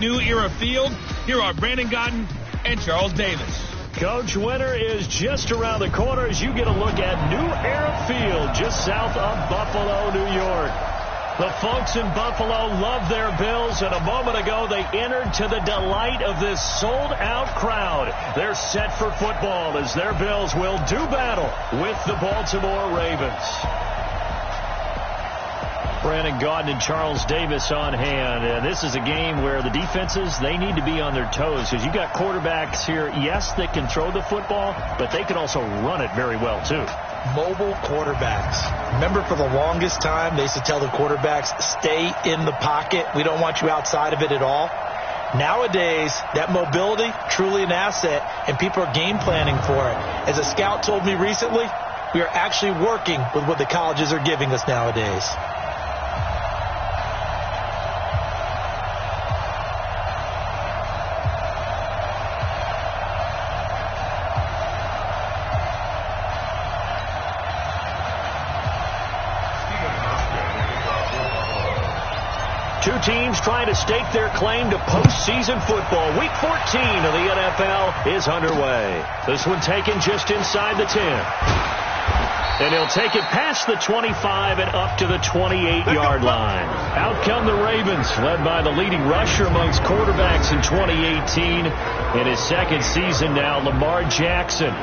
New Era Field. Here are Brandon Gotton and Charles Davis. Coach, winter is just around the corner as you get a look at New Era Field just south of Buffalo, New York. The folks in Buffalo love their Bills, and a moment ago they entered to the delight of this sold-out crowd. They're set for football as their Bills will do battle with the Baltimore Ravens. Brandon Gotton and Charles Davis on hand. And this is a game where the defenses, they need to be on their toes because you got quarterbacks here, yes, that can throw the football, but they can also run it very well, too. Mobile quarterbacks. Remember, for the longest time, they used to tell the quarterbacks, stay in the pocket. We don't want you outside of it at all. Nowadays, that mobility, truly an asset, and people are game planning for it. As a scout told me recently, we are actually working with what the colleges are giving us nowadays. Two teams trying to stake their claim to postseason football. Week 14 of the NFL is underway. This one taken just inside the 10. And he'll take it past the 25 and up to the 28-yard line. Out come the Ravens, led by the leading rusher amongst quarterbacks in 2018. In his second season now, Lamar Jackson.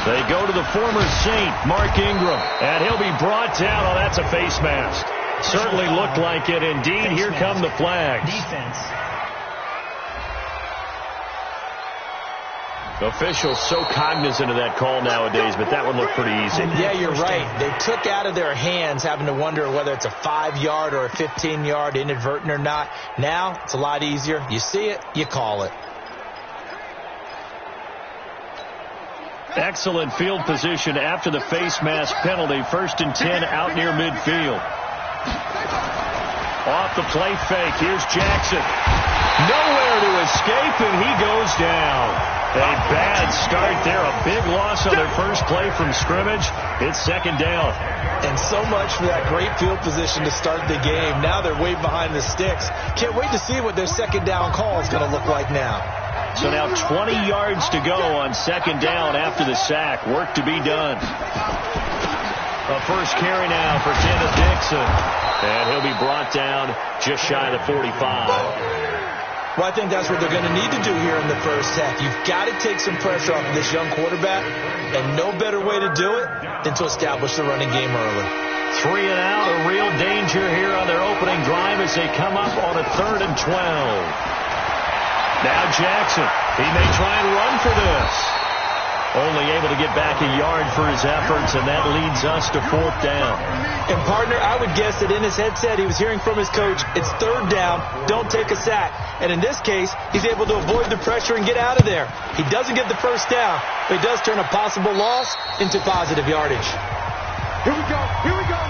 They go to the former Saint, Mark Ingram, and he'll be brought down. Oh, that's a face mask. Certainly looked like it. Indeed, here come the flags. Defense. Officials so cognizant of that call nowadays, but that one looked pretty easy. Yeah, you're right. They took out of their hands having to wonder whether it's a 5-yard or a 15-yard, inadvertent or not. Now, it's a lot easier. You see it, you call it. Excellent field position after the face mask penalty. 1st and 10 out near midfield. Off the play fake. Here's Jackson. Nowhere to escape, and he goes down. A bad start there. A big loss on their first play from scrimmage. It's 2nd down. And so much for that great field position to start the game. Now they're way behind the sticks. Can't wait to see what their 2nd down call is going to look like now. So now 20 yards to go on 2nd down after the sack. Work to be done. A first carry now for Kenneth Dixon. And he'll be brought down just shy of the 45. Well, I think that's what they're going to need to do here in the first half. You've got to take some pressure off of this young quarterback, and no better way to do it than to establish the running game early. 3 and out, a real danger here on their opening drive as they come up on a 3rd and 12. Now Jackson, he may try and run for this. Only able to get back a yard for his efforts, and that leads us to 4th down. And, partner, I would guess that in his headset he was hearing from his coach, it's 3rd down, don't take a sack. And in this case, he's able to avoid the pressure and get out of there. He doesn't get the first down, but he does turn a possible loss into positive yardage. Here we go, here we go.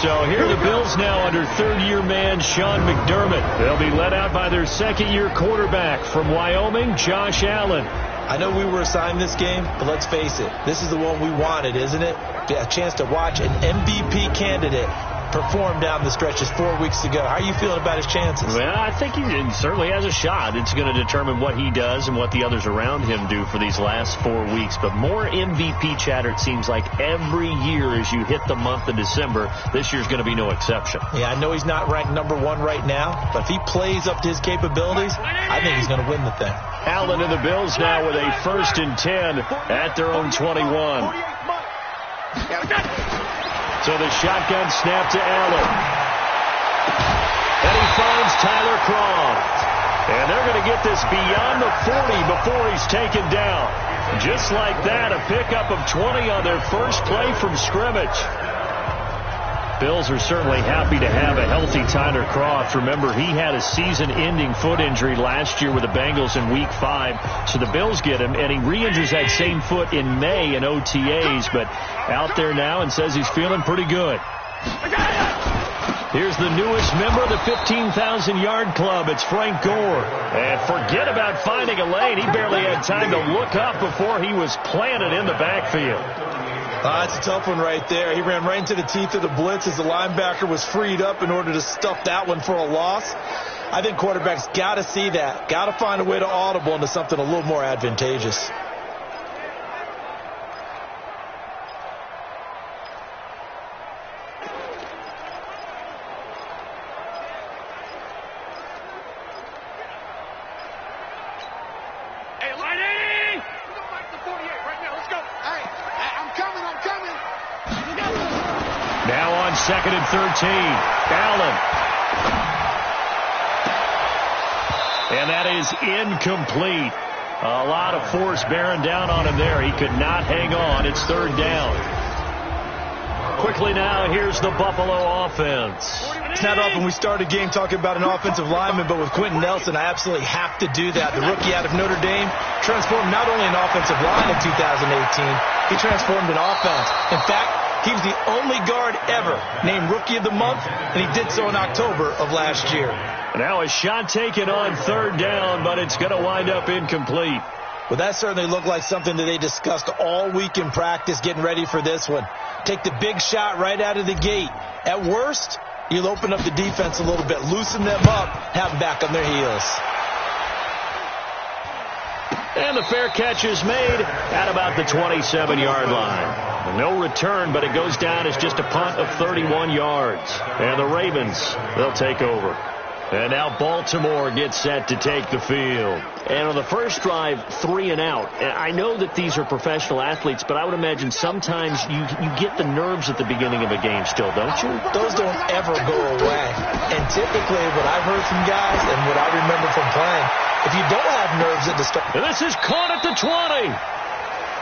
So here are the Bills now under 3rd-year man Sean McDermott. They'll be led out by their 2nd-year quarterback from Wyoming, Josh Allen. I know we were assigned this game, but let's face it, this is the one we wanted, isn't it? A chance to watch an MVP candidate perform down the stretch just 4 weeks ago. How are you feeling about his chances? Well, I think he certainly has a shot. It's going to determine what he does and what the others around him do for these last 4 weeks. But more MVP chatter, it seems like, every year as you hit the month of December. This year's going to be no exception. Yeah, I know he's not ranked number 1 right now, but if he plays up to his capabilities, I think he's going to win the thing. Allen and the Bills now with a 1st and 10 at their own 21. So the shotgun snap to Allen. And he finds Tyler Croft. get this beyond the 40 before he's taken down. Just like that, a pickup of 20 on their first play from scrimmage. Bills are certainly happy to have a healthy Tyler Kroft. Remember, he had a season-ending foot injury last year with the Bengals in Week 5. So the Bills get him, and he re-injures that same foot in May in OTAs. But out there now and says he's feeling pretty good. Here's the newest member of the 15,000-yard club. It's Frank Gore. And forget about finding a lane. He barely had time to look up before he was planted in the backfield. That's a tough one right there. He ran right into the teeth of the blitz as the linebacker was freed up in order to stuff that one for a loss. I think quarterbacks got to see that. Got to find a way to audible into something a little more advantageous. Second and 13. Allen. And that is incomplete. A lot of force bearing down on him there. He could not hang on. It's third down. Quickly now, here's the Buffalo offense. It's not often we start a game talking about an offensive lineman, but with Quentin Nelson, I absolutely have to do that. The rookie out of Notre Dame transformed not only an offensive line in 2018, he transformed an offense. In fact, he was the only guard ever named Rookie of the Month, and he did so in October of last year. Now a shot taken on third down, but it's going to wind up incomplete. Well, that certainly looked like something that they discussed all week in practice, getting ready for this one. Take the big shot right out of the gate. At worst, you'll open up the defense a little bit, loosen them up, have them back on their heels. And the fair catch is made at about the 27-yard line. No return, but it goes down as just a punt of 31 yards. And the Ravens, they'll take over. And now Baltimore gets set to take the field. And on the first drive, 3 and out. I know that these are professional athletes, but I would imagine sometimes you get the nerves at the beginning of a game still, don't you? Those don't ever go away. And typically what I've heard from guys and what I remember from playing, if you don't have nerves at the start. And this is caught at the 20.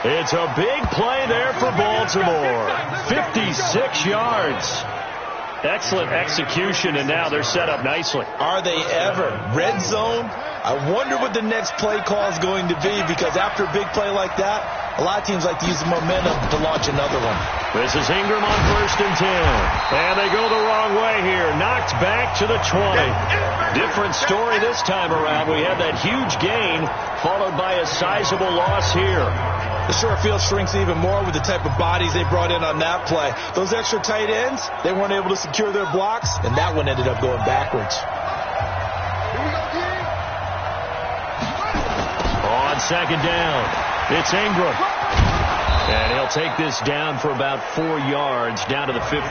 It's a big play there for Baltimore. 56 yards. Excellent execution, and now they're set up nicely. Are they ever? Red zone? I wonder what the next play call is going to be, because after a big play like that, a lot of teams like to use the momentum to launch another one. This is Ingram on 1st and 10. And they go the wrong way here. Knocked back to the 20. Different story this time around. We had that huge gain, followed by a sizable loss here. The short field shrinks even more with the type of bodies they brought in on that play. Those extra tight ends, they weren't able to secure their blocks, and that one ended up going backwards. On second down, it's Ingram. And he'll take this down for about 4 yards, down to the 15.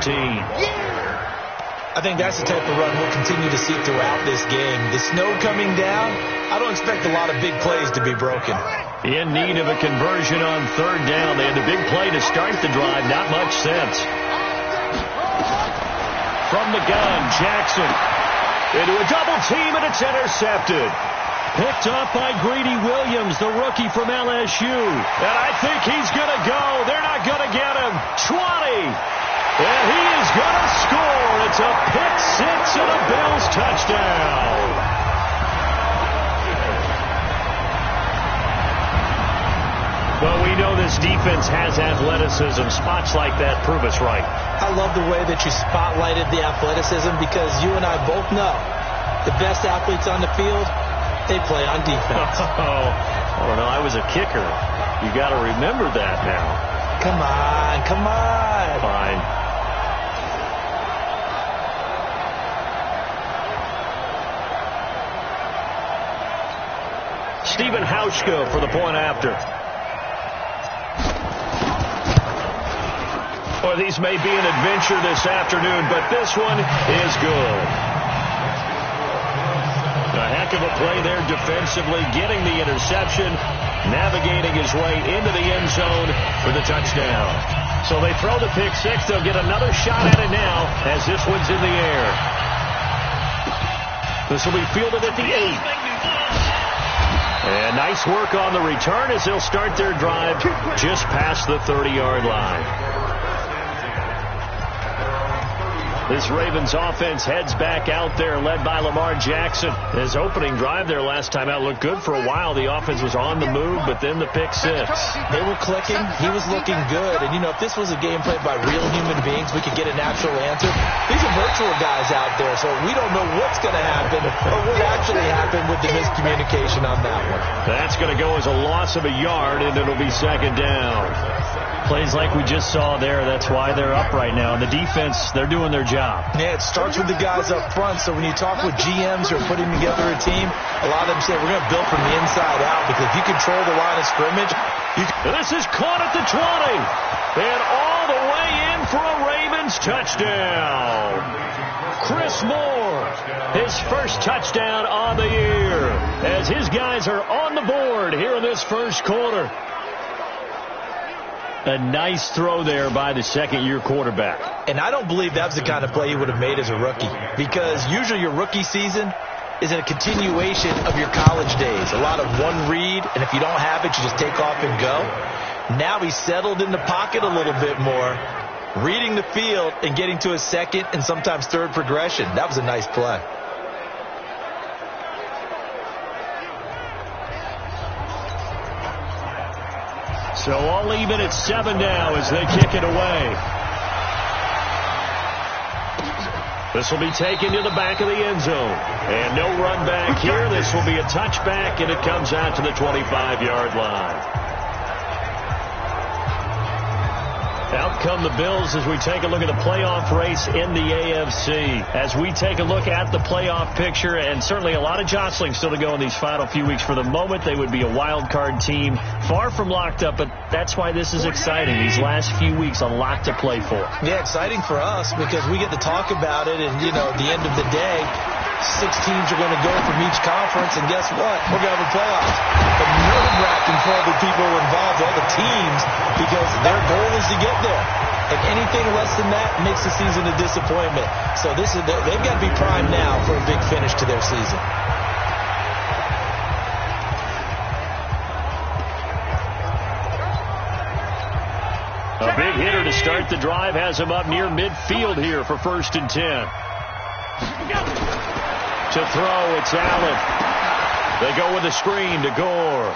I think that's the type of run we'll continue to see throughout this game. The snow coming down, I don't expect a lot of big plays to be broken. In need of a conversion on third down. They had the big play to start the drive. Not much sense. From the gun, Jackson into a double team, and it's intercepted. Picked up by Greedy Williams, the rookie from LSU. And I think he's going to go. They're not going to get him. 20. And he is going to score. It's a pick six and a Bills touchdown. Well, we know this defense has athleticism. Spots like that prove us right. I love the way that you spotlighted the athleticism, because you and I both know the best athletes on the field, they play on defense. Oh, I don't know. I was a kicker. You got to remember that now. Come on, come on. Fine. Stephen Hauschka for the point after. Well, these may be an adventure this afternoon, but this one is good. A heck of a play there defensively, getting the interception, navigating his way into the end zone for the touchdown. So they throw the pick six. They'll get another shot at it now as this one's in the air. This will be fielded at the 8. And nice work on the return as they'll start their drive just past the 30-yard line. This Ravens offense heads back out there, led by Lamar Jackson. His opening drive there last time out looked good for a while. The offense was on the move, but then the pick six. They were clicking. He was looking good. And, you know, if this was a game played by real human beings, we could get a natural answer. These are virtual guys out there, so we don't know what's going to happen or what actually happened with the miscommunication on that one. That's going to go as a loss of a yard, and it'll be second down. Plays like we just saw there. That's why they're up right now. And the defense, they're doing their job. Yeah, it starts with the guys up front. So when you talk with GMs who are putting together a team, a lot of them say we're going to build from the inside out, because if you control the line of scrimmage, you can... This is caught at the 20. And all the way in for a Ravens touchdown. Chris Moore, his first touchdown on the year, as his guys are on the board here in this first quarter. A nice throw there by the second-year quarterback. And I don't believe that's the kind of play he would have made as a rookie, because usually your rookie season is a continuation of your college days. A lot of one read, and if you don't have it, you just take off and go. Now he's settled in the pocket a little bit more, reading the field and getting to a second and sometimes third progression. That was a nice play. So all even at 7 now as they kick it away. This will be taken to the back of the end zone. And no run back here. This will be a touchback, and it comes out to the 25-yard line. Out come the Bills as we take a look at the playoff race in the AFC. As we take a look at the playoff picture, and certainly a lot of jostling still to go in these final few weeks. For the moment, they would be a wild card team, far from locked up, but that's why this is exciting. These last few weeks, a lot to play for. Yeah, exciting for us because we get to talk about it, and, you know, at the end of the day, 6 teams are going to go from each conference, and guess what? We're going to have a playoffs. But nerve-wracking for all the people involved, all the teams, because their goal is to get there. And anything less than that makes the season a disappointment. So they've got to be primed now for a big finish to their season. A big hitter to start the drive has him up near midfield here for 1st and 10. To throw, it's Allen. They go with a screen to Gore.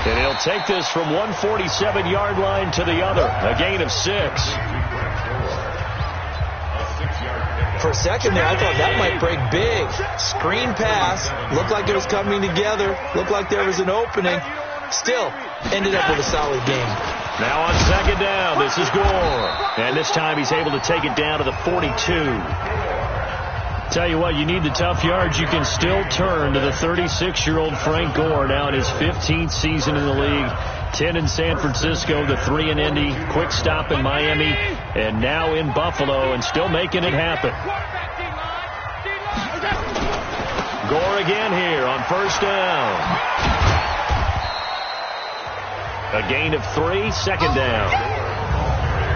And he'll take this from 147-yard line to the other. A gain of 6. For a second there, I thought that might break big. Screen pass. Looked like it was coming together. Looked like there was an opening. Still, ended up with a solid game. Now on 2nd down, this is Gore. And this time he's able to take it down to the 42. Tell you what, you need the tough yards. You can still turn to the 36-year-old Frank Gore, now in his 15th season in the league. 10 in San Francisco, the 3 in Indy, quick stop in Miami, and now in Buffalo, and still making it happen. Gore again here on 1st down. A gain of 3, 2nd down.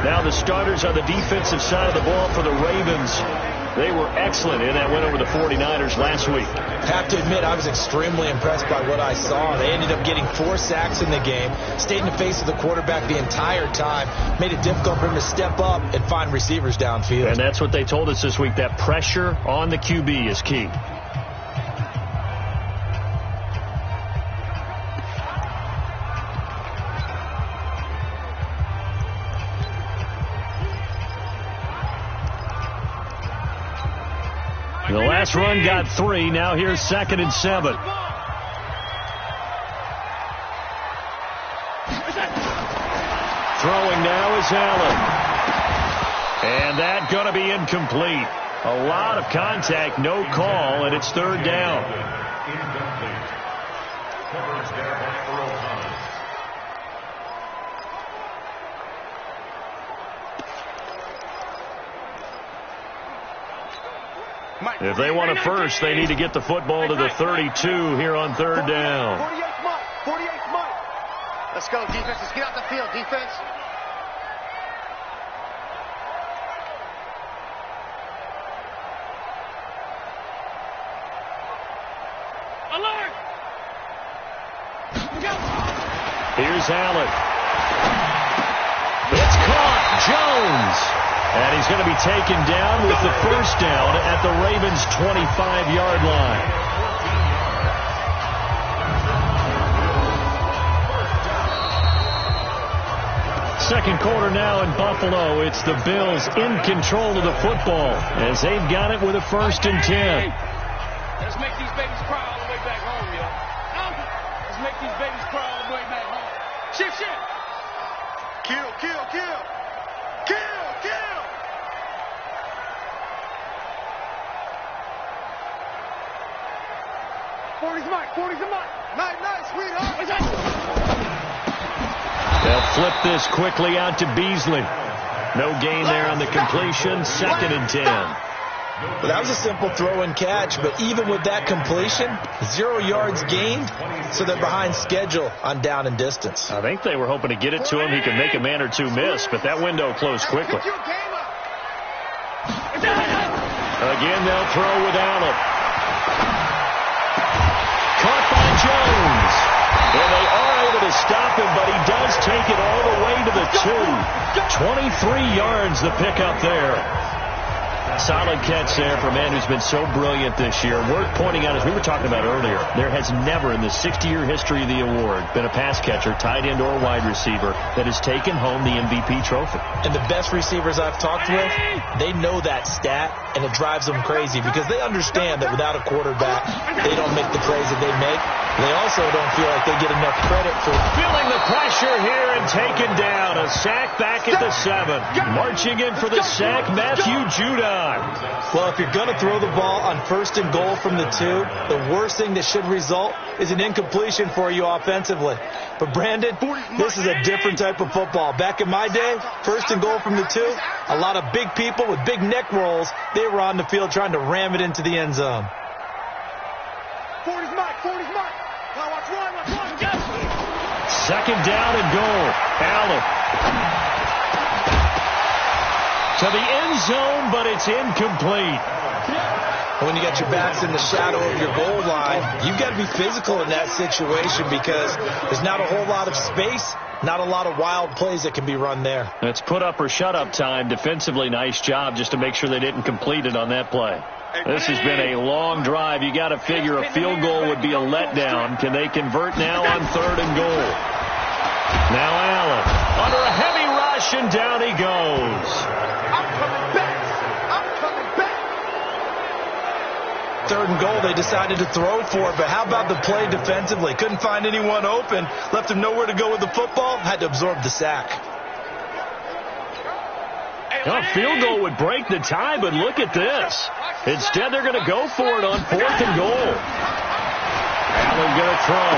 Now the starters on the defensive side of the ball for the Ravens. They were excellent in that win over the 49ers last week. Have to admit, I was extremely impressed by what I saw. They ended up getting 4 sacks in the game, stayed in the face of the quarterback the entire time, made it difficult for him to step up and find receivers downfield. And that's what they told us this week, that pressure on the QB is key. The last run got 3. Now here's 2nd and 7. Throwing now is Allen. And that going to be incomplete. A lot of contact, no call, and it's 3rd down. If they want a first, they need to get the football to the 32 here on 3rd down. 48 Mike. Let's go, defense. Let's get out the field, defense. Alert! Here's Allen. It's caught. Jones. And he's going to be taken down with the first down at the Ravens' 25-yard line. Second quarter now in Buffalo. It's the Bills in control of the football as they've got it with a 1st and 10. Let's make these babies cry all the way back home, yo. Let's make these babies cry all the way back home. Shift. Kill, kill, kill. Kill, kill. Forty's a mark. Nice, sweetheart. They'll flip this quickly out to Beasley. No gain there on the completion. 2nd and 10. Well, that was a simple throw and catch, but even with that completion, 0 yards gained, so they're behind schedule on down and distance. I think they were hoping to get it to him. He could make a man or two miss, but that window closed quickly. Again, they'll throw with Allen. Caught by Jones. And they are able to stop him, but he does take it all the way to the 2. 23 yards the pickup there. Solid catch there for a man who's been so brilliant this year. Worth pointing out, as we were talking about earlier, there has never in the 60-year history of the award been a pass catcher, tight end, or wide receiver that has taken home the MVP trophy. And the best receivers I've talked with, they know that stat, and it drives them crazy because they understand that without a quarterback, they don't make the plays that they make. They also don't feel like they get enough credit for feeling the pressure here and taken down. A sack back at the 7. Marching in for the sack, Matthew Judon. Well, if you're going to throw the ball on 1st and goal from the 2, the worst thing that should result is an incompletion for you offensively. But, Brandon, this is a different type of football. Back in my day, 1st and goal from the 2, a lot of big people with big neck rolls, they were on the field trying to ram it into the end zone. 40's mark. Now watch one. 2nd down and goal. Allen. To the end zone, but it's incomplete. When you got your backs in the shadow of your goal line, you've got to be physical in that situation because there's not a whole lot of space, not a lot of wild plays that can be run there. It's put up or shut up time. Defensively, nice job just to make sure they didn't complete it on that play. This has been a long drive. You got to figure a field goal would be a letdown. Can they convert now on 3rd and goal? Now Allen under a heavy rush, and down he goes. I'm coming back. 3rd and goal, they decided to throw for it, but how about the play defensively? Couldn't find anyone open, left him nowhere to go with the football, had to absorb the sack. A field goal would break the tie, but look at this. Instead, they're going to go for it on 4th and goal. Allen going to throw.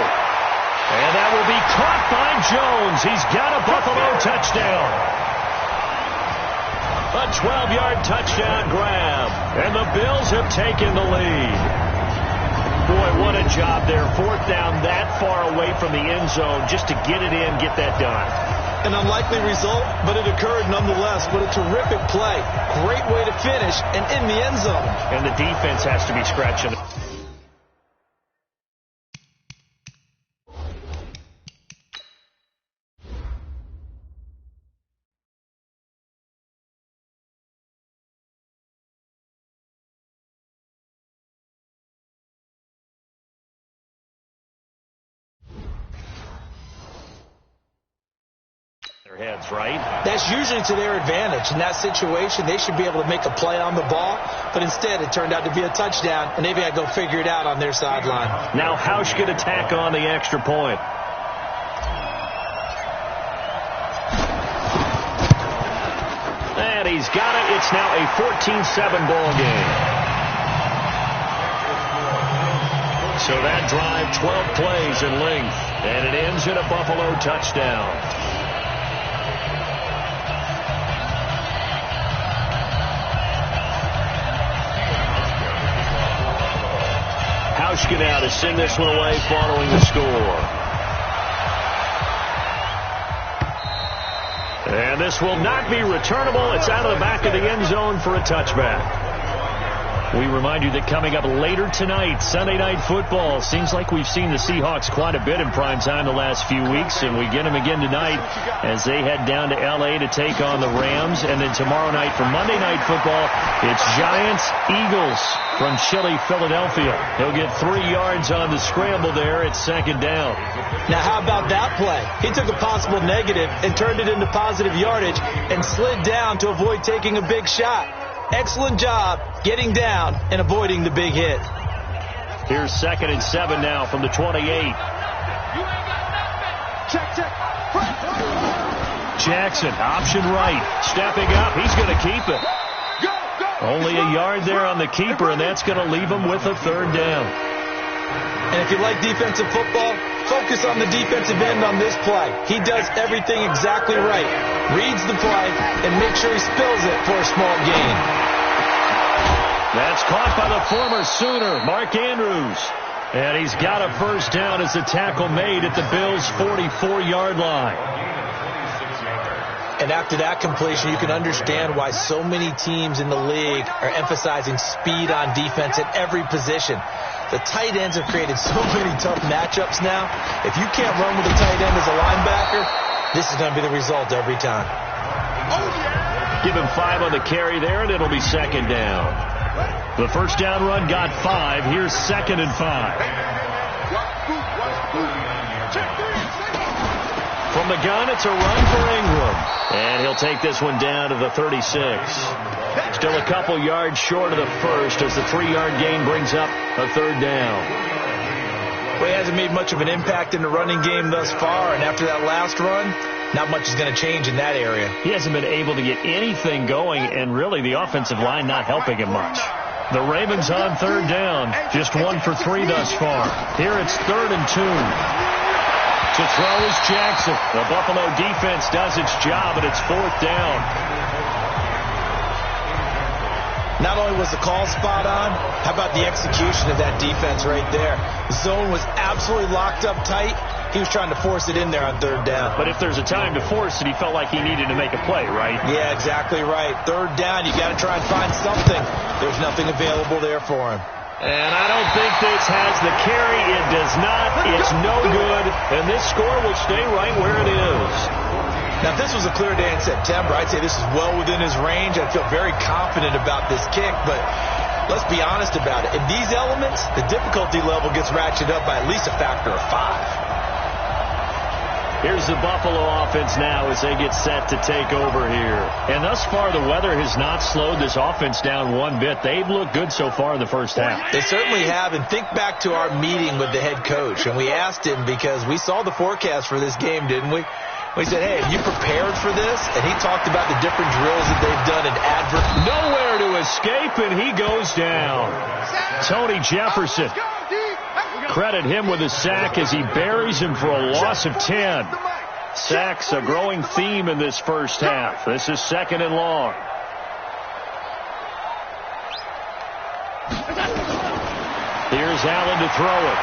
And that will be caught by Jones. He's got a Buffalo touchdown. A 12-yard touchdown grab. And the Bills have taken the lead. Boy, what a job there. 4th down that far away from the end zone just to get it in, get that done. An unlikely result, but it occurred nonetheless. What a terrific play. Great way to finish and in the end zone. And the defense has to be scratching. Heads, right? That's usually to their advantage. In that situation, they should be able to make a play on the ball, but instead it turned out to be a touchdown, and they've got to go figure it out on their sideline. Now Hausch could attack on the extra point. And he's got it. It's now a 14-7 ball game. So that drive, 12 plays in length, and it ends in a Buffalo touchdown. Hauschka now to send this one away following the score. And this will not be returnable. It's out of the back of the end zone for a touchback. We remind you that coming up later tonight, Sunday Night Football. Seems like we've seen the Seahawks quite a bit in prime time the last few weeks, and we get them again tonight as they head down to L.A. to take on the Rams. And then tomorrow night for Monday Night Football, it's Giants-Eagles from chilly Philadelphia. He'll get 3 yards on the scramble there at second down. Now, how about that play? He took a possible negative and turned it into positive yardage and slid down to avoid taking a big shot. Excellent job getting down and avoiding the big hit. Here's 2nd and 7 now from the 28. Jackson, option right. Stepping up. He's going to keep it. Only a yard there on the keeper, and that's going to leave him with a 3rd down. And if you like defensive football, focus on the defensive end on this play. He does everything exactly right. Reads the play and makes sure he spills it for a small gain. That's caught by the former Sooner, Mark Andrews. And he's got a 1st down as the tackle made at the Bills' 44-yard line. And after that completion, you can understand why so many teams in the league are emphasizing speed on defense at every position. The tight ends have created so many tough matchups now. If you can't run with a tight end as a linebacker, this is going to be the result every time. Give him 5 on the carry there, and it'll be 2nd down. The 1st down run got 5. Here's 2nd and 5. From the gun, it's a run for Ingram. And he'll take this one down to the 36. Still a couple yards short of the 1st as the 3-yard gain brings up a 3rd down. Well, he hasn't made much of an impact in the running game thus far, and after that last run, not much is going to change in that area. He hasn't been able to get anything going, and really the offensive line not helping him much. The Ravens on 3rd down, just 1 for 3 thus far. Here it's 3rd and 2. To throw is Jackson. The Buffalo defense does its job, and it's 4th down. Not only was the call spot on, how about the execution of that defense right there? The zone was absolutely locked up tight. He was trying to force it in there on 3rd down. But if there's a time to force it, he felt like he needed to make a play, right? Yeah, exactly right. 3rd down, you got to try and find something. There's nothing available there for him. And I don't think this has the carry. It does not. It's no good. And this score will stay right where it is. Now, if this was a clear day in September, I'd say this is well within his range. I'd feel very confident about this kick, but let's be honest about it. In these elements, the difficulty level gets ratcheted up by at least a factor of 5. Here's the Buffalo offense now as they get set to take over here. And thus far, the weather has not slowed this offense down one bit. They've looked good so far in the 1st half. They certainly have. And think back to our meeting with the head coach. And we asked him because we saw the forecast for this game, didn't we? We said, hey, have you prepared for this? And he talked about the different drills that they've done in advert. Nowhere to escape, and he goes down. Tony Jefferson. Credit him with a sack as he buries him for a loss of 10. Sacks a growing theme in this 1st half. This is 2nd and long. Here's Allen to throw it.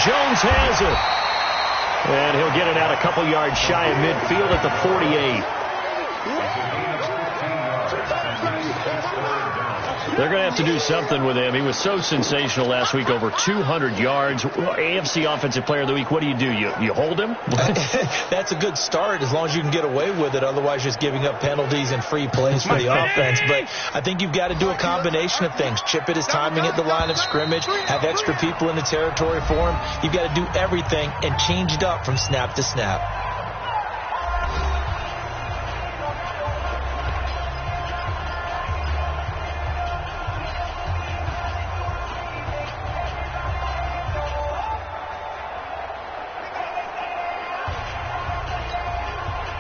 Jones has it. And he'll get it out a couple yards shy of midfield at the 48. They're going to have to do something with him. He was so sensational last week, over 200 yards. AFC Offensive Player of the Week, what do? You hold him? That's a good start as long as you can get away with it. Otherwise, just giving up penalties and free plays for the offense. But I think you've got to do a combination of things. Chip at his timing at the line of scrimmage, have extra people in the territory for him. You've got to do everything and change it up from snap to snap.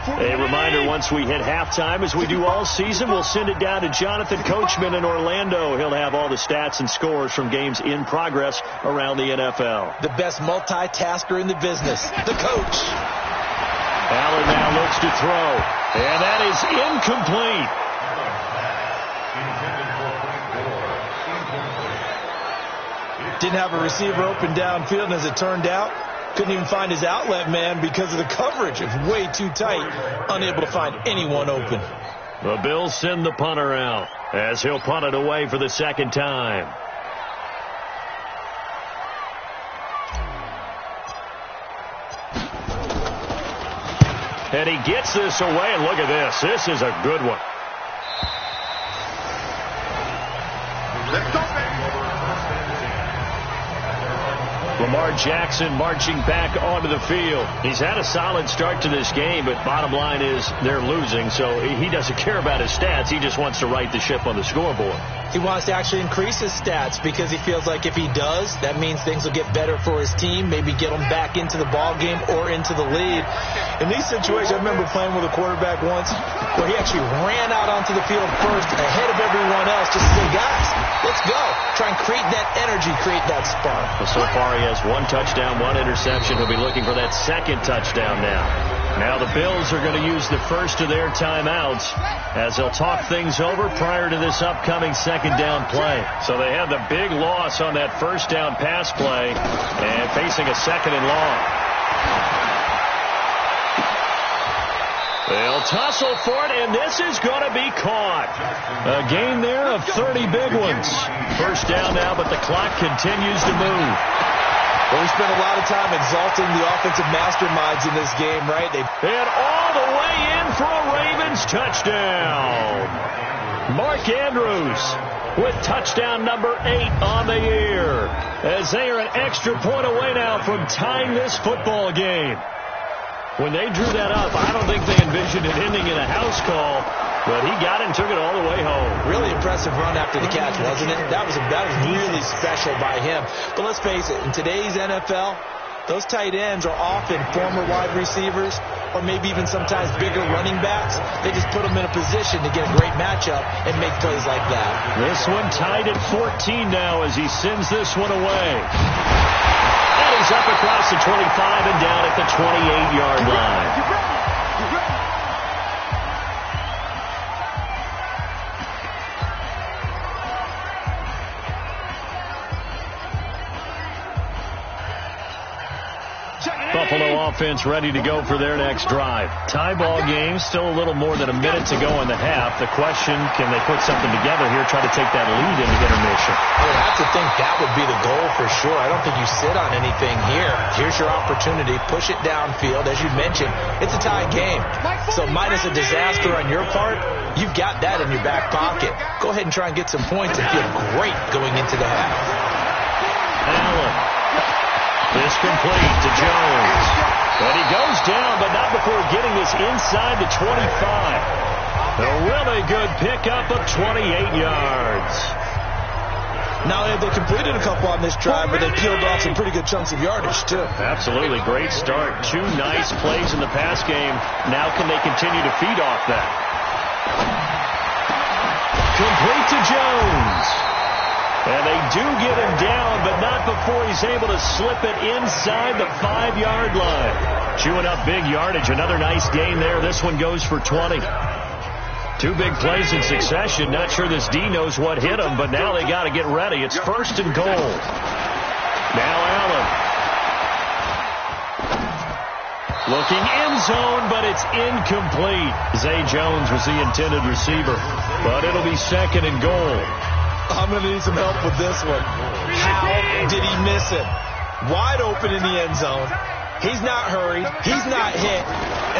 A reminder, once we hit halftime, as we do all season, we'll send it down to Jonathan Coachman in Orlando. He'll have all the stats and scores from games in progress around the NFL. The best multitasker in the business, the coach. Allen now looks to throw, and that is incomplete. Didn't have a receiver open downfield, and as it turned out, couldn't even find his outlet man because of the coverage. It's way too tight. Unable to find anyone open. The Bills send the punter out as he'll punt it away for the second time. And he gets this away, and look at this. This is a good one. Lamar Jackson marching back onto the field. He's had a solid start to this game, but bottom line is they're losing, so he doesn't care about his stats. He just wants to right the ship on the scoreboard. He wants to actually increase his stats because he feels like if he does, that means things will get better for his team, maybe get him back into the ball game or into the lead. In these situations, I remember playing with a quarterback once where he actually ran out onto the field first ahead of everyone else just to say, guys, let's go. Try and create that energy, create that spark. Well, so far he has 1 touchdown, 1 interception. He'll be looking for that second touchdown now. Now the Bills are going to use the first of their timeouts as they'll talk things over prior to this upcoming second down play. So they had the big loss on that first down pass play and facing a second and long. They'll tussle for it, and this is going to be caught. A gain there of 30 big ones. First down now, but the clock continues to move. Well, we spent a lot of time exalting the offensive masterminds in this game, right? And all the way in for a Ravens touchdown. Mark Andrews with touchdown number 8 on the year, as they are an extra point away now from tying this football game. When they drew that up, I don't think they envisioned it ending in a house call, but he got it and took it all the way home. Really impressive run after the catch, wasn't it? That was really special by him. But let's face it, in today's NFL, those tight ends are often former wide receivers or maybe even sometimes bigger running backs. They just put them in a position to get a great matchup and make plays like that. This one tied at 14 now as he sends this one away. He's up across the 25 and down at the 28-yard line. Buffalo offense ready to go for their next drive. Tie ball game, still a little more than a minute to go in the half. The question, can they put something together here, try to take that lead into intermission? I would have to think that would be the goal for sure. I don't think you sit on anything here. Here's your opportunity. Push it downfield. As you mentioned, it's a tie game. So minus a disaster on your part, you've got that in your back pocket. Go ahead and try and get some points and feel great going into the half. Allen. This complete to Jones. And he goes down, but not before getting this inside the 25. A really good pickup of 28 yards. Now, they completed a couple on this drive, but they peeled off some pretty good chunks of yardage, too. Absolutely. Great start. 2 nice plays in the pass game. Now can they continue to feed off that? Complete to Jones. And they do get him down, but not before he's able to slip it inside the 5-yard line. Chewing up big yardage. Another nice gain there. This one goes for 20. 2 big plays in succession. Not sure this D knows what hit him, but now they got to get ready. It's first and goal. Now Allen. Looking end zone, but it's incomplete. Zay Jones was the intended receiver, but it'll be second and goal. I'm going to need some help with this one. How did he miss him? Wide open in the end zone. He's not hurried. He's not hit.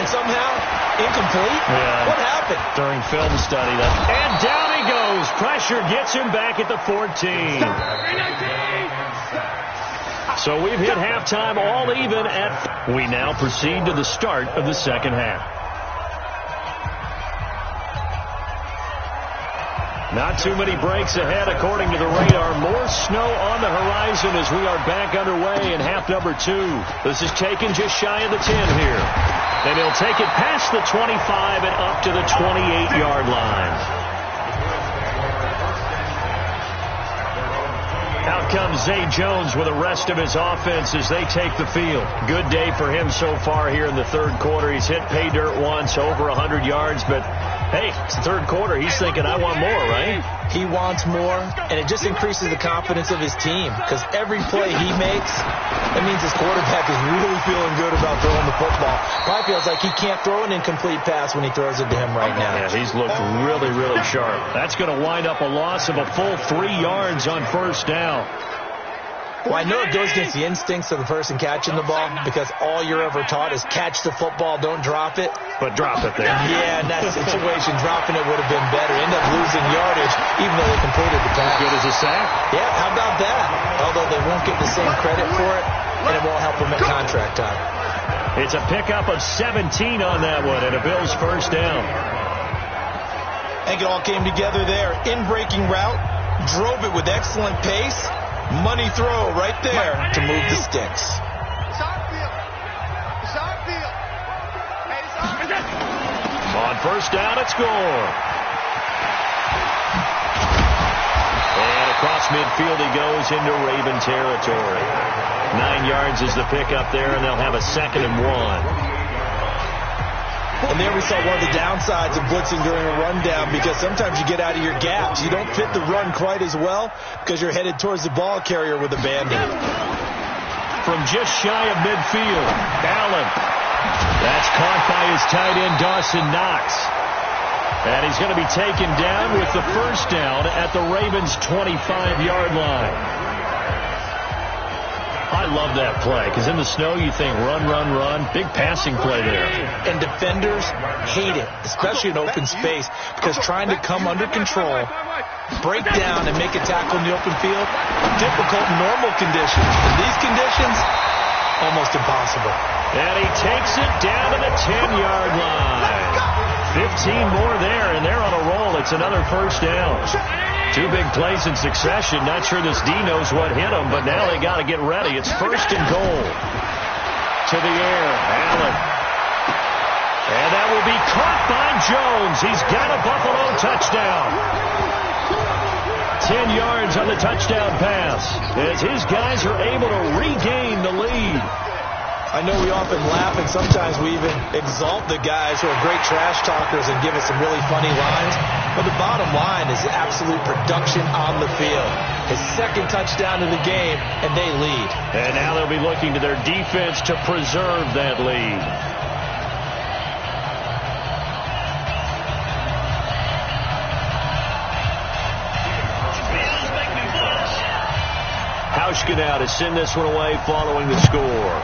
And somehow, incomplete? Yeah. What happened? During film study. And down he goes. Pressure gets him back at the 14. So we've hit halftime all even at... We now proceed to the start of the second half. Not too many breaks ahead, according to the radar. More snow on the horizon as we are back underway in half number 2. This is taken just shy of the 10 here. And he'll take it past the 25 and up to the 28-yard line. Out comes Zay Jones with the rest of his offense as they take the field. Good day for him so far here in the third quarter. He's hit pay dirt once, over 100 yards, but Hey, it's the third quarter. He's thinking, I want more, right? He wants more, and it just increases the confidence of his team because every play he makes, that means his quarterback is really feeling good about throwing the football. Probably feels like he can't throw an incomplete pass when he throws it to him right now. Yeah, he's looked really, really sharp. That's going to wind up a loss of a full 3 yards on first down. Well, I know it goes against the instincts of the person catching the ball because all you're ever taught is catch the football, don't drop it. But drop it there. Yeah, in that situation, dropping it would have been better. End up losing yardage, even though they completed the pass. Good as a sack? Yeah, how about that? Although they won't get the same credit for it, and it won't help them at contract time. It's a pickup of 17 on that one, and a Bills first down. I think it all came together there. In-breaking route, drove it with excellent pace. Money throw right there to move the sticks. It's our field. It's our field. Hey, it's our field. On first down, it's score. And across midfield he goes into Raven territory. 9 yards is the pickup there, and they'll have a 2nd and 1. And there we saw one of the downsides of blitzing during a rundown because sometimes you get out of your gaps. You don't fit the run quite as well because you're headed towards the ball carrier with abandon. From just shy of midfield, Allen. That's caught by his tight end, Dawson Knox. And he's going to be taken down with the first down at the Ravens' 25-yard line. I love that play because in the snow you think run, run, run. Big passing play there. And defenders hate it, especially in open space, because trying to come under control, break down, and make a tackle in the open field, difficult in normal conditions. In these conditions, almost impossible. And he takes it down to the 10-yard line. 15 more there, and they're on a roll. It's another first down. 2 big plays in succession. Not sure this D knows what hit him, but now they got to get ready. It's first and goal. To the air, Allen. And that will be caught by Jones. He's got a Buffalo touchdown. 10 yards on the touchdown pass as his guys are able to regain the lead. I know we often laugh and sometimes we even exalt the guys who are great trash talkers and give us some really funny lines. But the bottom line is absolute production on the field. His 2nd touchdown of the game, and they lead. And now they'll be looking to their defense to preserve that lead. Hauschka now to send this one away following the score.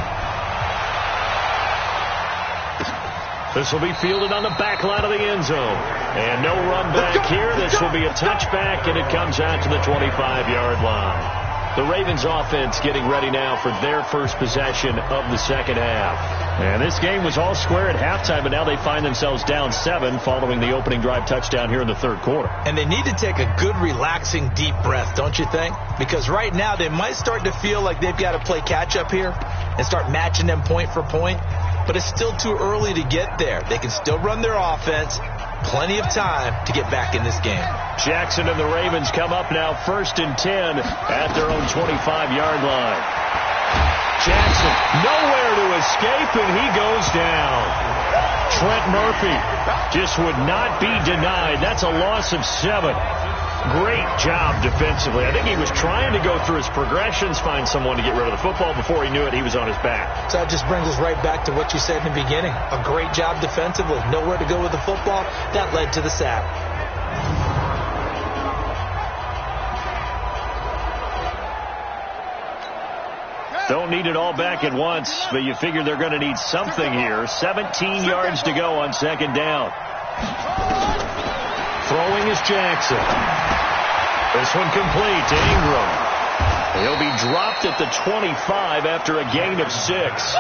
This will be fielded on the back line of the end zone. And no run back here. This will be a touchback, and it comes out to the 25-yard line. The Ravens offense getting ready now for their first possession of the second half. And this game was all square at halftime, but now they find themselves down 7 following the opening drive touchdown here in the third quarter. And they need to take a good, relaxing, deep breath, don't you think? Because right now they might start to feel like they've got to play catch-up here and start matching them point for point. But it's still too early to get there. They can still run their offense. Plenty of time to get back in this game. Jackson and the Ravens come up now 1st and 10 at their own 25-yard line. Jackson nowhere to escape, and he goes down. Trent Murphy just would not be denied. That's a loss of 7. Great job defensively. I think he was trying to go through his progressions, find someone to get rid of the football. Before he knew it, he was on his back. So that just brings us right back to what you said in the beginning. A great job defensively. Nowhere to go with the football. That led to the sack. Don't need it all back at once, but you figure they're going to need something here. 17 yards to go on second down. Throwing is Jackson. This one complete to Ingram. He'll be dropped at the 25 after a gain of 6.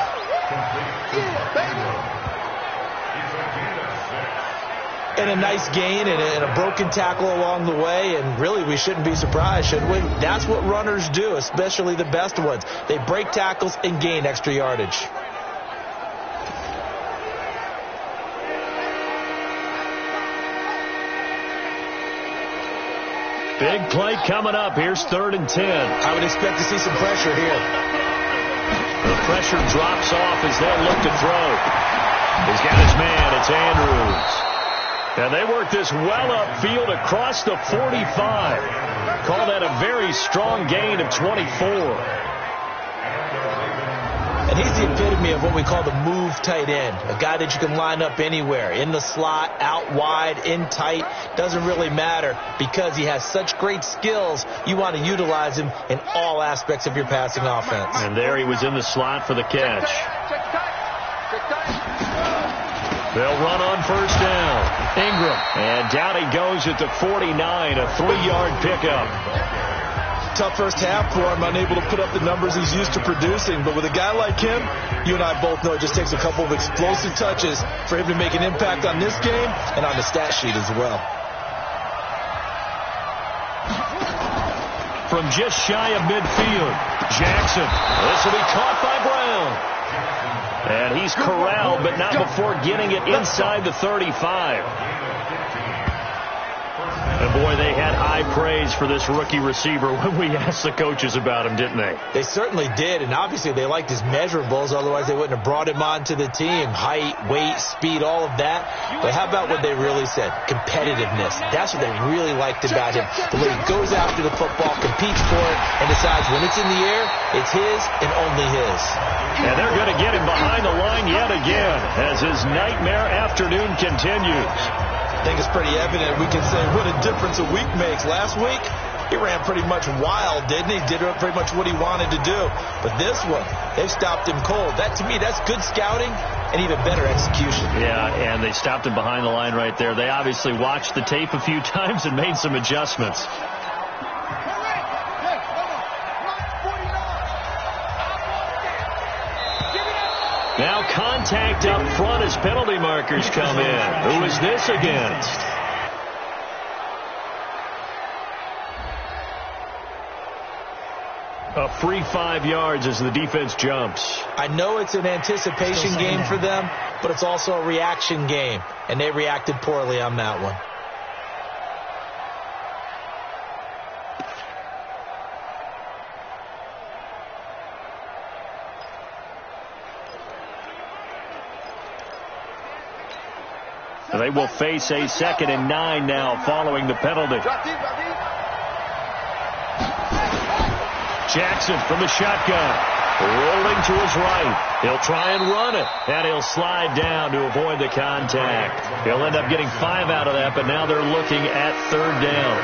And a nice gain and a broken tackle along the way, and really we shouldn't be surprised, should we? That's what runners do, especially the best ones. They break tackles and gain extra yardage. Big play coming up. Here's 3rd and 10. I would expect to see some pressure here. The pressure drops off as they'll look to throw. He's got his man. It's Andrews. And they work this well upfield across the 45. Call that a very strong gain of 24. And he's the epitome of what we call the move tight end, a guy that you can line up anywhere, in the slot, out wide, in tight, doesn't really matter because he has such great skills. You want to utilize him in all aspects of your passing offense. And there he was in the slot for the catch. They'll run on first down. Ingram. And down he goes at the 49, a 3-yard pickup. Tough first half for him, unable to put up the numbers he's used to producing. But with a guy like him, you and I both know it just takes a couple of explosive touches for him to make an impact on this game and on the stat sheet as well. From just shy of midfield, Jackson. This will be caught by Brown. And he's corralled, but not before getting it inside the 35. And, boy, they had high praise for this rookie receiver when we asked the coaches about him, didn't they? They certainly did, and obviously they liked his measurables. Otherwise, they wouldn't have brought him onto the team. Height, weight, speed, all of that. But how about what they really said? Competitiveness. That's what they really liked about him. The way he goes after the football, competes for it, and decides when it's in the air, it's his and only his. And they're going to get him behind the line yet again as his nightmare afternoon continues. I think it's pretty evident. We can say what a difference a week makes. Last week, he ran pretty much wild, didn't he? Did pretty much what he wanted to do. But this one, they've stopped him cold. That, to me, that's good scouting and even better execution. Yeah, and they stopped him behind the line right there. They obviously watched the tape a few times and made some adjustments. Now contact up front as penalty markers come in. Who is this against? A free 5 yards as the defense jumps. I know it's an anticipation game for them, but it's also a reaction game, and they reacted poorly on that one. They will face a 2nd and 9 now following the penalty. Jackson from the shotgun. Rolling to his right. He'll try and run it. And he'll slide down to avoid the contact. He'll end up getting 5 out of that, but now they're looking at 3rd down.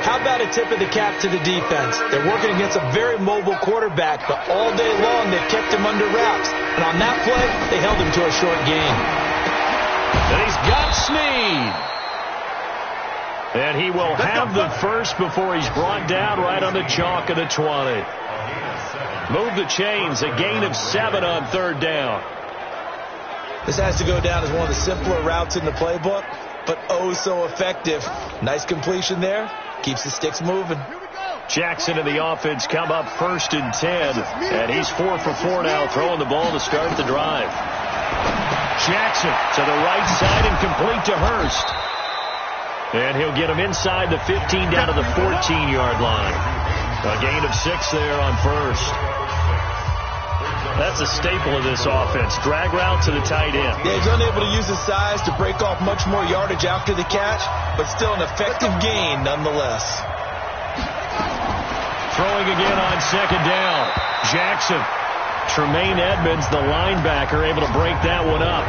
How about a tip of the cap to the defense? They're working against a very mobile quarterback, but all day long they've kept him under wraps. And on that play, they held him to a short gain. And he's got Snead. And he will have the first before he's brought down right on the chalk of the 20. Move the chains, a gain of 7 on 3rd down. This has to go down as one of the simpler routes in the playbook, but oh so effective. Nice completion there. Keeps the sticks moving. Jackson and the offense come up 1st and 10. And he's 4 for 4 now, throwing the ball to start the drive. Jackson to the right side and complete to Hurst. And he'll get him inside the 15 down to the 14-yard line. A gain of 6 there on 1st. That's a staple of this offense. Drag route to the tight end. Yeah, he's unable to use his size to break off much more yardage after the catch, but still an effective gain nonetheless. Throwing again on 2nd down. Jackson. Tremaine Edmonds, the linebacker, able to break that one up.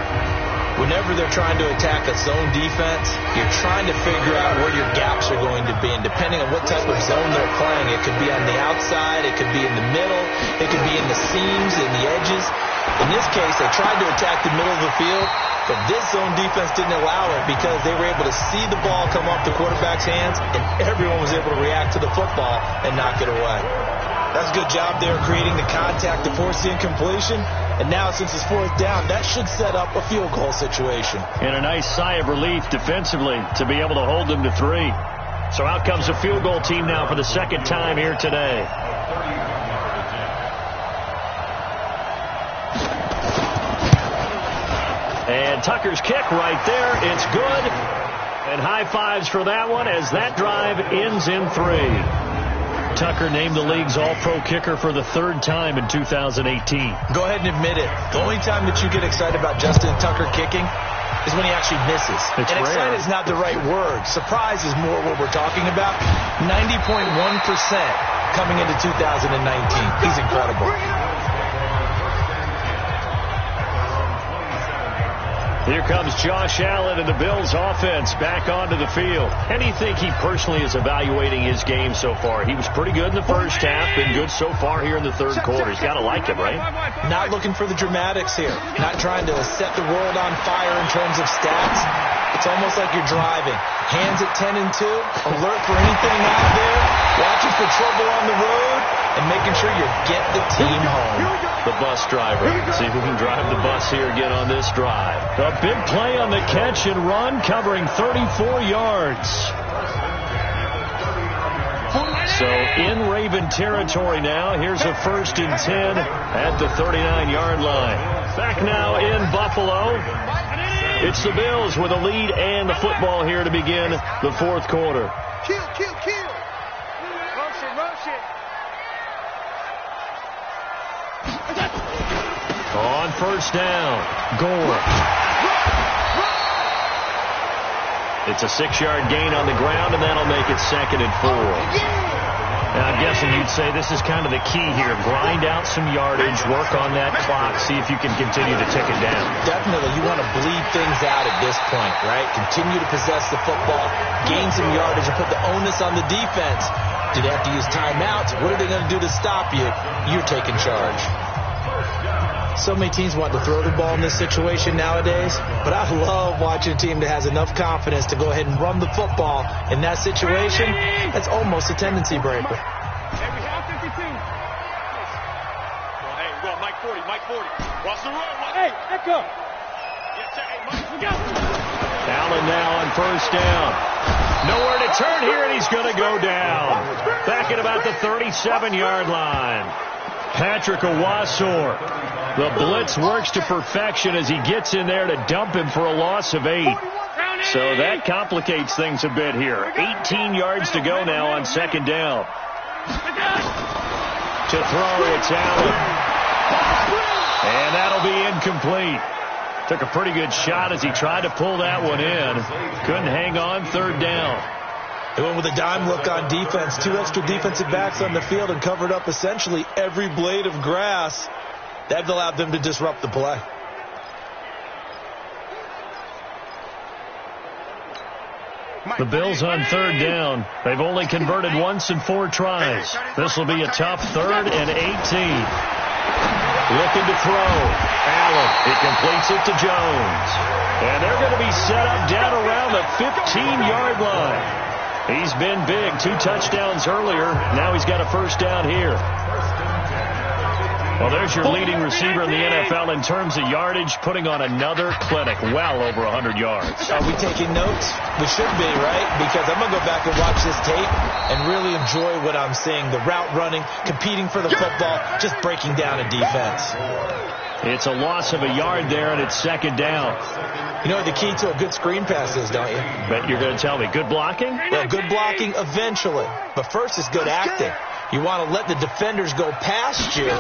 Whenever they're trying to attack a zone defense, you're trying to figure out where your gaps are going to be. And depending on what type of zone they're playing, it could be on the outside, it could be in the middle, it could be in the seams and the edges. In this case, they tried to attack the middle of the field, but this zone defense didn't allow it because they were able to see the ball come off the quarterback's hands, and everyone was able to react to the football and knock it away. That's a good job there creating the contact to force the incompletion. And now, since it's 4th down, that should set up a field goal situation. And a nice sigh of relief defensively to be able to hold them to 3. So out comes the field goal team now for the 2nd time here today. And Tucker's kick right there. It's good. And high fives for that one as that drive ends in 3. Tucker named the league's all-pro kicker for the 3rd time in 2018. Go ahead and admit it. The only time that you get excited about Justin Tucker kicking is when he actually misses. It's and rare. excited is not the right word. Surprise is more what we're talking about. 90.1% coming into 2019. He's incredible. Here comes Josh Allen and the Bills offense back onto the field. And you think he personally is evaluating his game so far? He was pretty good in the first half, been good so far here in the third quarter. He's got to like it, right? Not looking for the dramatics here. Not trying to set the world on fire in terms of stats. It's almost like you're driving. Hands at 10 and 2, alert for anything out there, watching for trouble on the road, and making sure you get the team home. The bus driver. See if we can drive the bus here again on this drive. A big play on the catch and run, covering 34 yards. So in Raven territory now. Here's a 1st and 10 at the 39-yard line. Back now in Buffalo. It's the Bills with a lead and the football here to begin the fourth quarter. Kill. Rush it. On 1st down, Gore. It's a 6-yard gain on the ground, and that'll make it 2nd and 4. Now, I'm guessing you'd say this is kind of the key here. Grind out some yardage, work on that clock, see if you can continue to tick it down. Definitely. You want to bleed things out at this point, right? Continue to possess the football, gain some yardage, and put the onus on the defense. Do they have to use timeouts? What are they going to do to stop you? You're taking charge. So many teams want to throw the ball in this situation nowadays, but I love watching a team that has enough confidence to go ahead and run the football in that situation. That's almost a tendency breaker. Hey, we have 52. Hey, we got Mike 40. Watch the road. Hey, echo. Hey, Mike, we go. Allen now on 1st down. Nowhere to turn here, and he's going to go down. Back at about the 37-yard line. Patrick Owasor. The blitz works to perfection as he gets in there to dump him for a loss of 8. So that complicates things a bit here. 18 yards to go now on 2nd down. To throw, it's Allen. And that'll be incomplete. Took a pretty good shot as he tried to pull that one in. Couldn't hang on 3rd down. They went with a dime look on defense. 2 extra defensive backs on the field and covered up essentially every blade of grass. That allowed them to disrupt the play. The Bills on 3rd down. They've only converted once in 4 tries. This will be a tough 3rd and 18. Looking to throw. Allen. It completes it to Jones. And they're going to be set up down around the 15-yard line. He's been big. 2 touchdowns earlier. Now he's got a 1st down here. Well, there's your leading receiver in the NFL in terms of yardage, putting on another clinic, well over 100 yards. Are we taking notes? We should be, right? Because I'm going to go back and watch this tape and really enjoy what I'm seeing. The route running, competing for the football, just breaking down a defense. It's a loss of a yard there, and it's 2nd down. You know what the key to a good screen pass is, don't you? Bet you're going to tell me. Good blocking? Well, good blocking eventually. But first is good acting. You want to let the defenders go past you,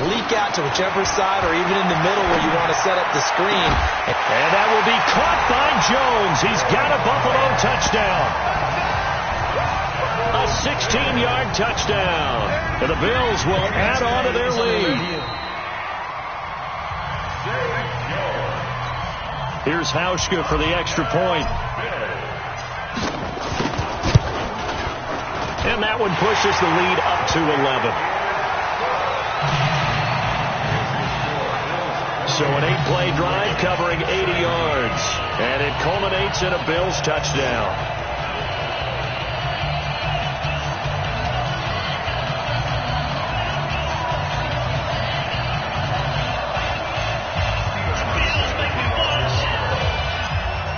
leak out to whichever side or even in the middle where you want to set up the screen. And that will be caught by Jones. He's got a Buffalo touchdown. A 16-yard touchdown. And the Bills will add on to their lead. Here's Hauschka for the extra point. And that one pushes the lead up to 11. So an 8-play drive covering 80 yards. And it culminates in a Bills touchdown.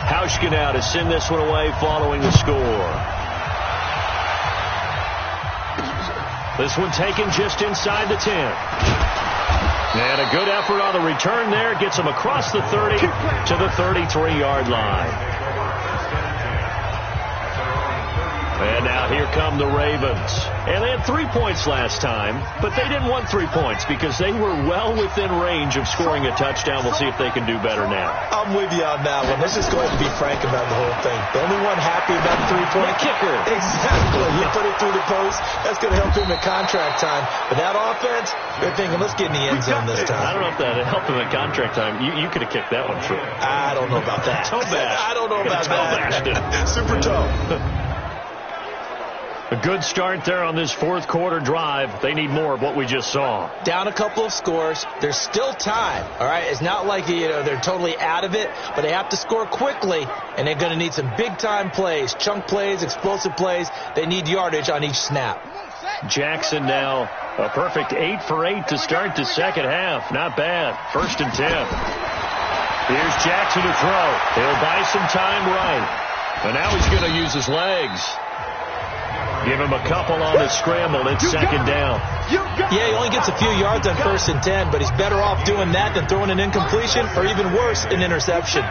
Hauschka now to send this one away following the score. This one taken just inside the 10. And a good effort on the return there. Gets him across the 30 to the 33-yard line. And now here come the Ravens. And they had 3 points last time, but they didn't want 3 points because they were well within range of scoring a touchdown. We'll see if they can do better now. I'm with you on that one. Let's just go ahead and be frank about the whole thing. The only one happy about the 3-point kicker. Exactly. You put it through the post. That's going to help him at contract time. But that offense, they're thinking, let's get in the end zone this time. I don't know if that helped him at contract time. You could have kicked that one through. I don't know about that. Toe bash. I don't know about that. Super toe. A good start there on this fourth quarter drive. They need more of what we just saw. Down a couple of scores. There's still time. All right, it's not like they're totally out of it, but they have to score quickly, and they're going to need some big-time plays, chunk plays, explosive plays. They need yardage on each snap. Jackson now a perfect 8 for 8 to start the second half. Not bad. 1st and 10. Here's Jackson to throw. He'll buy some time right. And now he's going to use his legs. Give him a couple on the scramble. It's 2nd down. Yeah, he only gets a few yards on 1st and 10, but he's better off doing that than throwing an incompletion or even worse, an interception.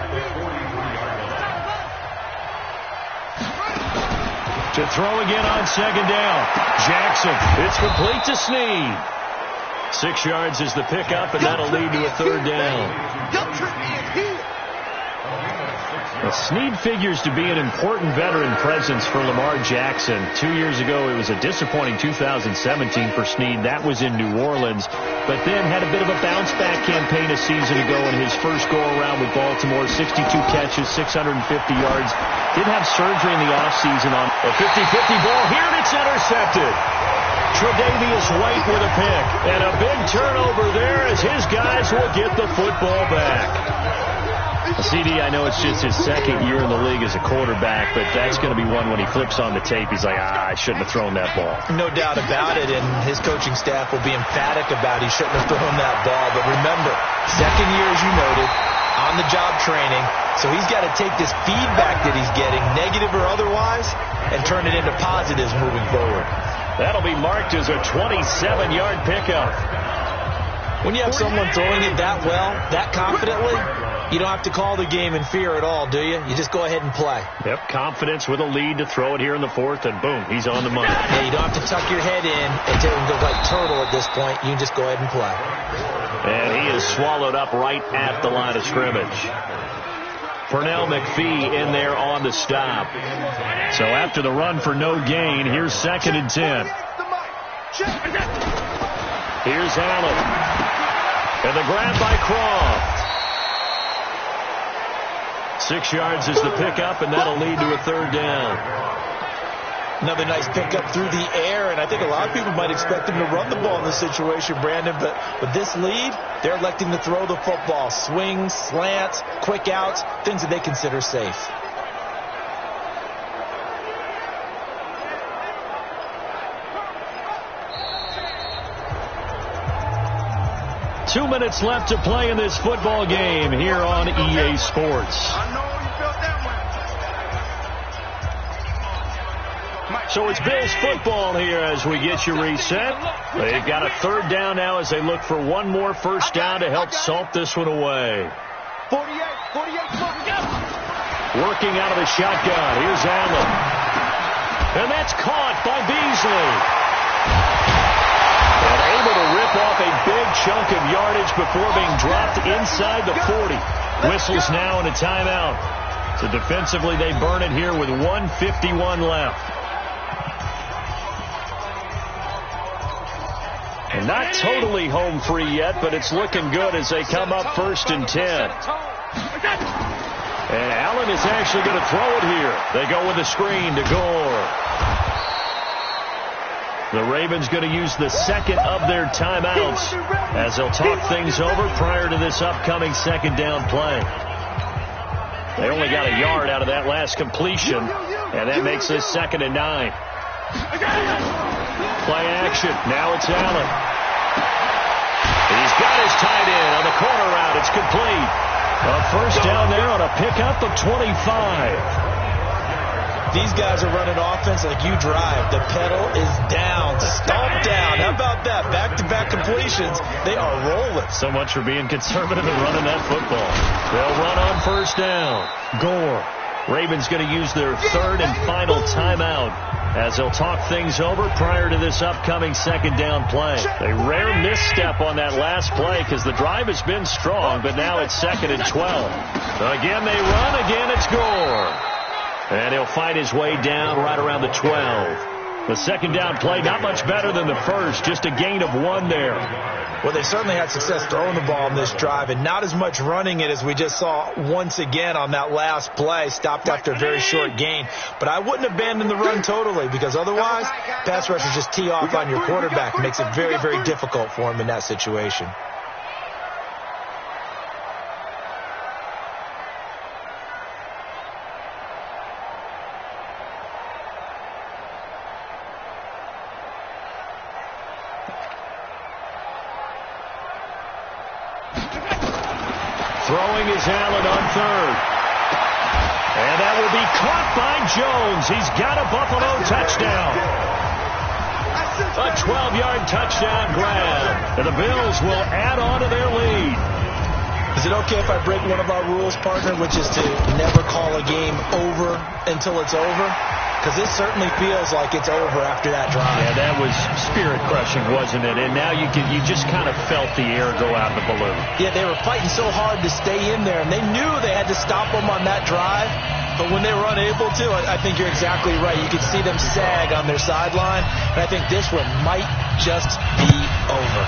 To throw again on 2nd down. Jackson. It's complete to Snead. 6 yards is the pickup, and that'll lead to a 3rd down. Well, Snead figures to be an important veteran presence for Lamar Jackson. 2 years ago, it was a disappointing 2017 for Snead. That was in New Orleans, but then had a bit of a bounce-back campaign a season ago in his first go-around with Baltimore. 62 catches, 650 yards. Did have surgery in the offseason on a 50-50 ball here, and it's intercepted. Tre'Davious White with a pick, and a big turnover there as his guys will get the football back. CD, I know it's just his 2nd year in the league as a quarterback, but that's going to be one when he flips on the tape. He's like, I shouldn't have thrown that ball. No doubt about it, and his coaching staff will be emphatic about he shouldn't have thrown that ball. But remember, 2nd year, as you noted, on-the-job training, so he's got to take this feedback that he's getting, negative or otherwise, and turn it into positives moving forward. That'll be marked as a 27-yard pickup. When you have someone throwing it that well, that confidently, you don't have to call the game in fear at all, do you? You just go ahead and play. Yep, confidence with a lead to throw it here in the 4th, and boom, he's on the money. Yeah, you don't have to tuck your head in and tell him to go like turtle at this point. You just go ahead and play. And he is swallowed up right at the line of scrimmage. Pernell McPhee in there on the stop. So after the run for no gain, here's 2nd and 10. Here's Allen. And the grab by Croft. 6 yards is the pickup, and that'll lead to a 3rd down. Another nice pickup through the air, and I think a lot of people might expect him to run the ball in this situation, Brandon, but with this lead, they're electing to throw the football. Swings, slants, quick outs, things that they consider safe. Two minutes left to play in this football game here on EA Sports. So it's Bills football here as we get you reset. They've got a 3rd down now as they look for one more 1st down to help salt this one away. 48, Working out of the shotgun. Here's Allen. And that's caught by Beasley. And able to rip off a big chunk of yardage before being dropped inside the 40. Whistles now and a timeout. So defensively they burn it here with 1:51 left. And not totally home free yet, but it's looking good as they come up 1st and 10. And Allen is actually going to throw it here. They go with a screen to Gore. The Ravens going to use the 2nd of their timeouts as they'll talk things over prior to this upcoming 2nd down play. They only got a yard out of that last completion, and that makes this 2nd and 9. Play action. Now it's Allen. He's got his tight end on the corner route. It's complete. A 1st down there on a pickup of 25. These guys are running offense like you drive. The pedal is down. Stomp down. How about that? Back-to-back completions. They are rolling. So much for being conservative and running that football. They'll run on 1st down. Gore Ravens going to use their third and final timeout as they'll talk things over prior to this upcoming second down play. A rare misstep on that last play because the drive has been strong, but now it's 2nd and 12. Again they run, again it's Gore. And he'll fight his way down right around the 12. The second down play, not much better than the first, just a gain of 1 there. Well, they certainly had success throwing the ball on this drive, and not as much running it as we just saw once again on that last play, stopped after a very short gain. But I wouldn't abandon the run totally, because otherwise, pass rushers just tee off on your quarterback. It makes it very, very difficult for him in that situation. Throwing is Allen on third. And that will be caught by Jones. He's got a Buffalo touchdown. A 12-yard touchdown grab. And the Bills will add on to their lead. Is it okay if I break one of our rules, partner, which is to never call a game over until it's over? Because this certainly feels like it's over after that drive. Yeah, that was spirit-crushing, wasn't it? And now you just kind of felt the air go out of the balloon. Yeah, they were fighting so hard to stay in there, and they knew they had to stop them on that drive. But when they were unable to, I think you're exactly right. You could see them sag on their sideline, and I think this one might just be over.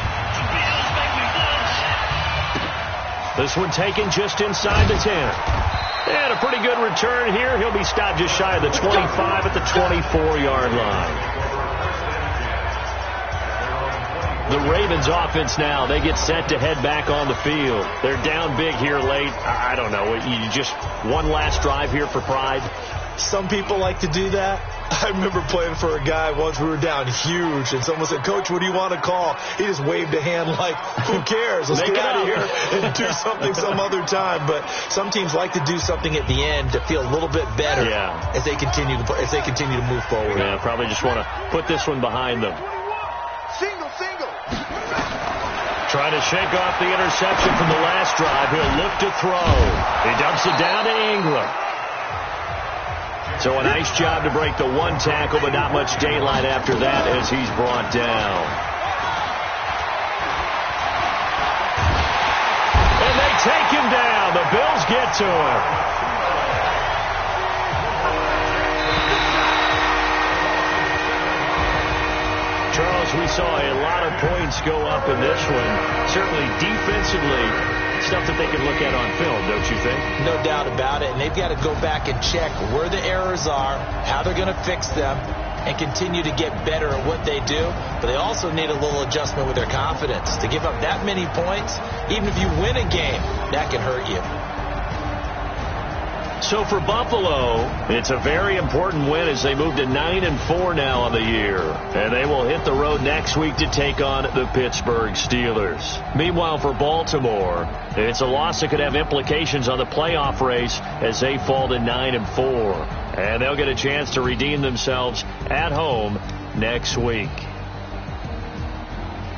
This one taken just inside the 10. And a pretty good return here. He'll be stopped just shy of the 25 at the 24-yard line. The Ravens offense now, they get set to head back on the field. They're down big here late. I don't know. You just one last drive here for pride. Some people like to do that. I remember playing for a guy once. We were down huge, and someone said, "Coach, what do you want to call?" He just waved a hand like, "Who cares? Let's get out of here and do something some other time." But some teams like to do something at the end to feel a little bit better as they continue to move forward. Yeah, probably just want to put this one behind them. Single. Trying to shake off the interception from the last drive. He'll look to throw. He dumps it down to Ingram. So a nice job to break the one tackle, but not much daylight after that as he's brought down. And they take him down. The Bills get to him. Charles, we saw a lot of points go up in this one. Certainly defensively, stuff that they can look at on film, don't you think? No doubt about it. And they've got to go back and check where the errors are, how they're going to fix them, and continue to get better at what they do. But they also need a little adjustment with their confidence. To give up that many points, even if you win a game, that can hurt you. So for Buffalo, it's a very important win as they move to 9-4 now on the year. And they will hit the road next week to take on the Pittsburgh Steelers. Meanwhile, for Baltimore, it's a loss that could have implications on the playoff race as they fall to 9-4. And they'll get a chance to redeem themselves at home next week.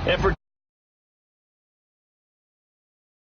And for